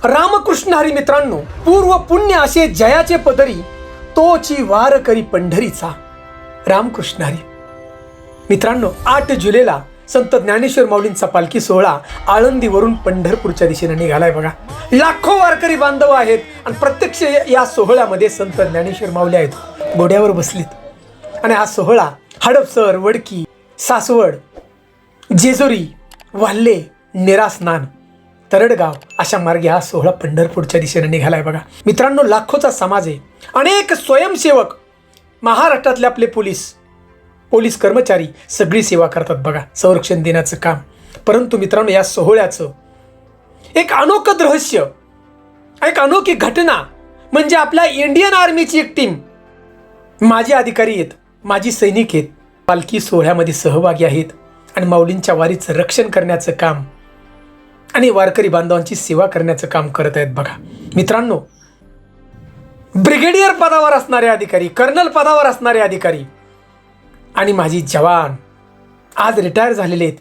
रामकृष्ण हरी मित्रांनो, पूर्व पुण्य असे जयाचे पदरी, तोची वार करी पंढरीचा. रामकृष्ण हरी मित्रांनो, 8 जुलैला संत ज्ञानेश्वर माऊलींचा पालखी सोहळा आळंदीवरून पंढरपूरच्या दिशेने निघालाय. बघा, लाखो वारकरी बांधव आहेत आणि प्रत्यक्ष या सोहळ्यामध्ये संत ज्ञानेश्वर माऊली आहेत, घोड्यावर बसलीत. आणि हा सोहळा हडपसर, वडकी, सासवड, जेजुरी, वाल्हे, निरास्नान, तरडगाव अशा मार्गे हा सोहळा पंढरपूरच्या दिशेने निघालाय. बघा मित्रांनो, लाखोचा समाज आहे. अनेक स्वयंसेवक, महाराष्ट्रातले आपले पोलीस कर्मचारी सगळी सेवा करतात. बघा, संरक्षण देण्याचं काम. परंतु मित्रांनो, या सोहळ्याचं एक अनोखं रहस्य, एक अनोखी घटना म्हणजे आपल्या इंडियन आर्मीची एक टीम, माजी अधिकारी आहेत, माजी सैनिक आहेत, पालखी सोहळ्यामध्ये सहभागी आहेत आणि माऊलींच्या वारीचं रक्षण करण्याचं काम आणि वारकरी बांधवांची सेवा करण्याचं काम करत आहेत. बघा मित्रांनो, ब्रिगेडियर पदावर असणारे अधिकारी, कर्नल पदावर असणारे अधिकारी आणि माझी जवान आज रिटायर झालेले आहेत,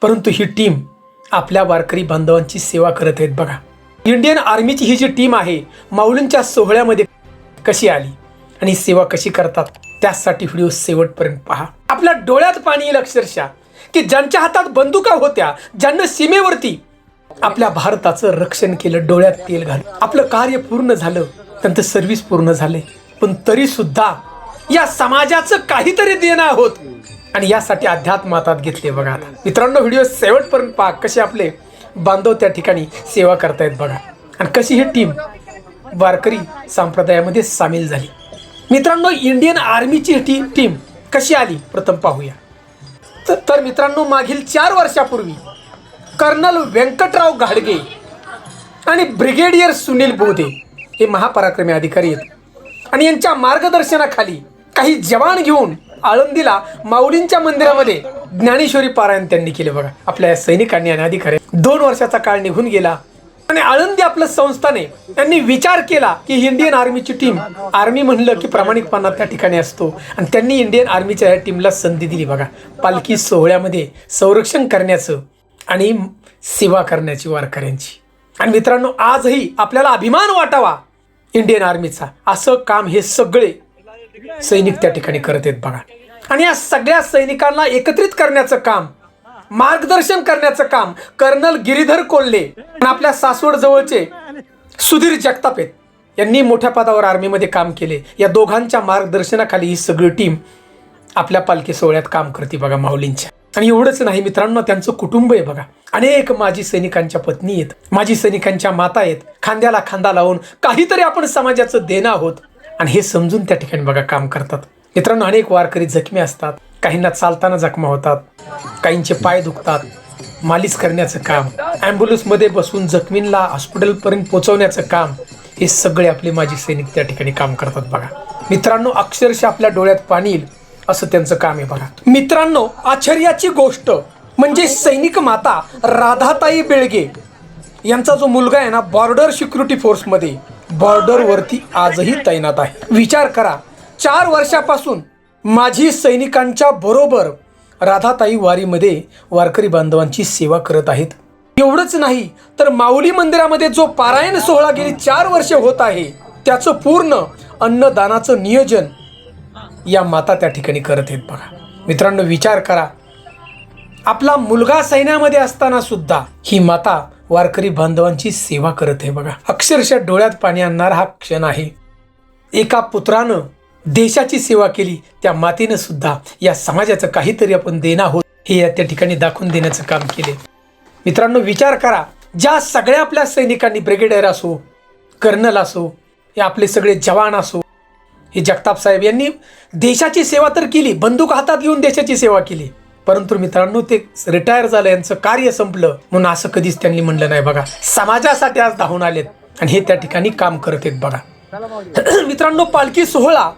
परंतु ही टीम आपल्या वारकरी बांधवांची सेवा करत आहेत. बघा, इंडियन आर्मीची ही जी टीम आहे, माऊलींच्या सोहळ्यामध्ये कशी आली आणि सेवा कशी करतात, त्यासाठी व्हिडिओ शेवटपर्यंत पहा. आपल्या डोळ्यात पाणी येईल अक्षरशः, की ज्यांच्या हातात बंदुका होत्या, ज्यांना सीमेवरती आपल्या भारताचं रक्षण केलं, डोळ्यात तेल घाल, आपलं कार्य पूर्ण झालं, त्यांचं सर्व्हिस पूर्ण झाले, पण तरी सुद्धा या समाजाचं काहीतरी देणं आहोत आणि यासाठी अध्यात्म हातात घेतले. बघा आता मित्रांनो, व्हिडिओ शेवटपर्यंत पहा, कसे आपले बांधव त्या ठिकाणी सेवा करतायत. बघा, आणि कशी ही टीम वारकरी संप्रदायामध्ये सामील झाली. मित्रांनो, इंडियन आर्मीची ही टीम कशी आली प्रथम पाहूया. तर मित्रांनो, मागील 4 वर्षापूर्वी कर्नल व्यंकटराव घाडगे आणि ब्रिगेडियर सुनील बोधे हे महापराक्रमी अधिकारी आहेत आणि यांच्या मार्गदर्शनाखाली काही जवान घेऊन आळंदीला माऊलींच्या मंदिरामध्ये ज्ञानेश्वरी पारायण त्यांनी केले. बघा, आपल्या सैनिकांनी आणि अधिकारी 2 वर्षाचा काळ निघून गेला आणि आळंदी आपलं संस्थाने त्यांनी विचार केला की इंडियन आर्मीची टीम, आर्मी म्हणलं की प्रामाणिकपणा त्या ठिकाणी असतो, आणि त्यांनी इंडियन आर्मीच्या या टीमला संधी दिली. बघा, पालखी सोहळ्यामध्ये संरक्षण करण्याचं आणि सेवा करण्याची वारकऱ्यांची. आणि मित्रांनो, आजही आपल्याला अभिमान वाटावा इंडियन आर्मीचा, असं काम हे सगळे सैनिक त्या ठिकाणी करत आहेत. बघा, आणि या सगळ्या सैनिकांना एकत्रित करण्याचं काम, मार्गदर्शन करण्याचं काम कर्नल गिरीधर कोल्हे आणि आपल्या सासवड जवळचे सुधीर जगताप आहेत, यांनी मोठ्या पदावर आर्मीमध्ये काम केले. या दोघांच्या मार्गदर्शनाखाली ही सगळी टीम आपल्या पालखी सोहळ्यात काम करते. बघा, माऊलींच्या. आणि एवढंच नाही मित्रांनो, त्यांचं कुटुंब आहे. बघा, अनेक माजी सैनिकांच्या पत्नी आहेत, माजी सैनिकांच्या माता आहेत. खांद्याला खांदा लावून काहीतरी आपण समाजाचं देणं आहोत आणि हे समजून त्या ठिकाणी बघा काम करतात. मित्रांनो, अनेक वारकरी जखमी असतात, काहींना चालताना जखमा होतात, काहींचे पाय दुखतात. मालिश करण्याचं काम, ॲम्ब्युलन्समध्ये बसून जखमींना हॉस्पिटलपर्यंत पोहोचवण्याचं काम, हे सगळे आपले माजी सैनिक त्या ठिकाणी काम करतात. बघा मित्रांनो, अक्षरशः आपल्या डोळ्यात पाणी येईल असं त्यांचं काम आहे. बघा मित्रांनो, आश्चर्याची गोष्ट म्हणजे सैनिक माता राधाताई बेळगे यांचा जो मुलगा आहे ना, बॉर्डर सिक्युरिटी फोर्समध्ये बॉर्डरवरती आजही तैनात आहे. विचार करा, 4 वर्षापासून माजी सैनिकांच्या बरोबर राधाताई वारीमध्ये वारकरी बांधवांची सेवा करत आहेत. एवढंच नाही तर माऊली मंदिरामध्ये जो पारायण सोहळा गेली 4 वर्ष होत आहे, त्याचं पूर्ण अन्नदानाचं नियोजन या माता त्या ठिकाणी करत आहेत. बघा मित्रांनो, विचार करा, आपला मुलगा सैन्यामध्ये असताना सुद्धा ही माता वारकरी बांधवांची सेवा करत आहे. बघा, अक्षरशः डोळ्यात पाणी आणणारा हा क्षण आहे. एका पुत्रानं देशाची सेवा केली, त्या मातेनं सुद्धा या समाजाचं काहीतरी आपण देणं आहोत हे त्या ठिकाणी दाखवून देण्याचं काम केले. मित्रांनो, विचार करा, ज्या सगळ्या आपल्या सैनिकांनी, ब्रिगेडियर असो, कर्नल असो, हे आपले सगळे जवान असो, हे जगताप साहेब यांनी देशाची सेवा तर केली, बंदूक हातात घेऊन देशाची सेवा केली, परंतु मित्रांनो ते रिटायर झालं, यांचं कार्य संपलं म्हणून असं कधीच त्यांनी म्हणलं नाही. बघा, समाजासाठी आज धावून आलेत आणि हे त्या ठिकाणी काम करत आहेत. बघा मित्रांनो, पालखी सोहळा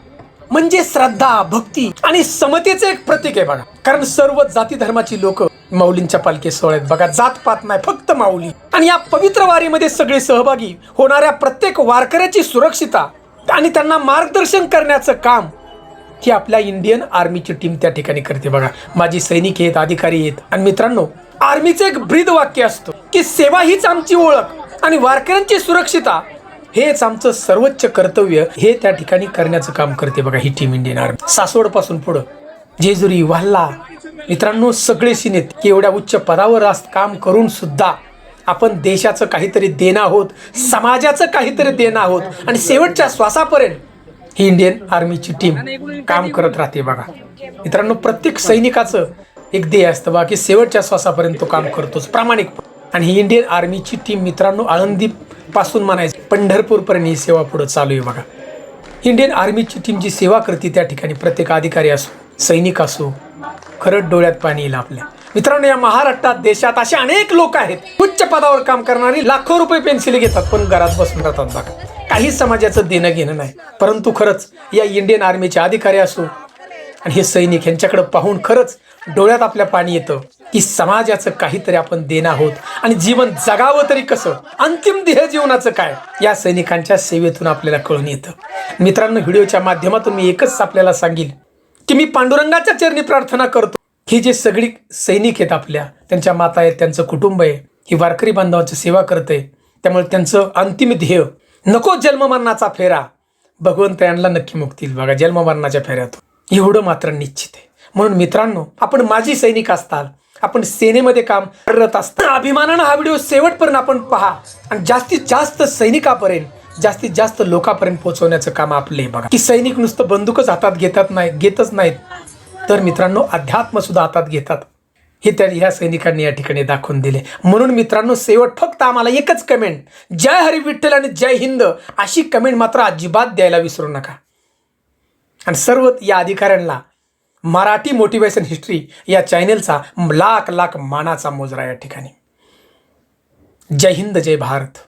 म्हणजे श्रद्धा, भक्ती आणि समतेचं एक प्रतीक आहे. बघा, कारण सर्व जाती धर्माची लोक माऊलींच्या पालखी सोहळ्यात, बघा, जातपात नाही, फक्त माऊली. आणि या पवित्र वारीमध्ये सगळे सहभागी होणाऱ्या प्रत्येक वारकऱ्याची सुरक्षितता आणि त्यांना मार्गदर्शन करण्याचं काम ही आपल्या इंडियन आर्मीची टीम त्या ठिकाणी करते. बघा, माजी सैनिक आहेत, अधिकारी आहेत. आणि मित्रांनो, आर्मीचं एक ब्रीद वाक्य असतं की सेवा हीच आमची ओळख, आणि वारकऱ्यांची सुरक्षितता हेच आमचं सर्वोच्च कर्तव्य हे त्या ठिकाणी करण्याचं काम करते बघा ही टीम इंडियन आर्मी. सासवड पासून पुढं जेजुरी, वाल्ला मित्रांनो सगळे सीन की एवढ्या उच्च पदावर काम करून सुद्धा आपण देशाचं काहीतरी देणं आहोत, समाजाचं काहीतरी देणं आहोत आणि शेवटच्या श्वासापर्यंत ही इंडियन आर्मीची टीम काम करत राहते बघा. मित्रांनो प्रत्येक सैनिकाचं एक ध्येय असतं बघा की शेवटच्या श्वासापर्यंत तो काम करतोच प्रामाणिक. आणि ही इंडियन आर्मीची टीम मित्रांनो आळंदी पासून म्हणायचं पंढरपूरपर्यंत ही सेवा पुढे चालू आहे बघा. इंडियन आर्मीची टीम जी सेवा करते त्या ठिकाणी प्रत्येक अधिकारी असो, सैनिक असो, खरंच डोळ्यात पाणी येईल आपल्या. मित्रांनो या महाराष्ट्रात देशात असे अनेक लोक आहेत उच्च पदावर काम करणारी, लाखो रुपये पेन्सिल घेतात पण घरात बसून राहतात बघा. काही समाजाचं देणं घेणं नाही. परंतु खरंच या इंडियन आर्मीचे अधिकारी असो आणि हे सैनिक यांच्याकडे पाहून खरंच डोळ्यात आपल्या पाणी येतं की समाजाचं काहीतरी आपण देणं आहोत आणि जीवन जगावं तरी कसं, अंतिम ध्येय जीवनाचं काय या सैनिकांच्या सेवेतून आपल्याला कळून येतं. मित्रांनो व्हिडिओच्या माध्यमातून मी एकच आपल्याला सांगेल की मी पांडुरंगाच्या चरणी प्रार्थना करतो ही जे सगळी सैनिक आहेत आपल्या, त्यांच्या माता आहेत, त्यांचं कुटुंब आहे, ही वारकरी बांधवांची सेवा करते. त्यामुळे त्यांचं अंतिम ध्येय नको जन्ममरणाचा फेरा, भगवंत यांना नक्की मुक्ती येईल बघा जन्ममरणाच्या फेऱ्यातून, एवढं मात्र निश्चित आहे. म्हणून मित्रांनो आपण माजी सैनिक असताल, आपण सेनेमध्ये काम करत असता अभिमानानं हा व्हिडिओ शेवटपर्यंत आपण पहा आणि जास्तीत जास्त सैनिकापर्यंत, जास्तीत जास्त लोकांपर्यंत पोहोचवण्याचं काम आपले बघा. की सैनिक नुसतं बंदूकच हातात घेतच नाहीत तर मित्रांनो अध्यात्म सुद्धा हातात घेतात हे त्या ह्या सैनिकांनी या ठिकाणी दाखवून दिले. म्हणून मित्रांनो शेवट फक्त आम्हाला एकच कमेंट, जय हरी विठ्ठल आणि जय हिंद अशी कमेंट मात्र अजिबात द्यायला विसरू नका. आणि सर्व या अधिकाऱ्यांना मराठी मोटिवेशन हिस्ट्री या चॅनेलचा लाख लाख मानाचा मोजरा या ठिकाणी. जय हिंद जय भारत.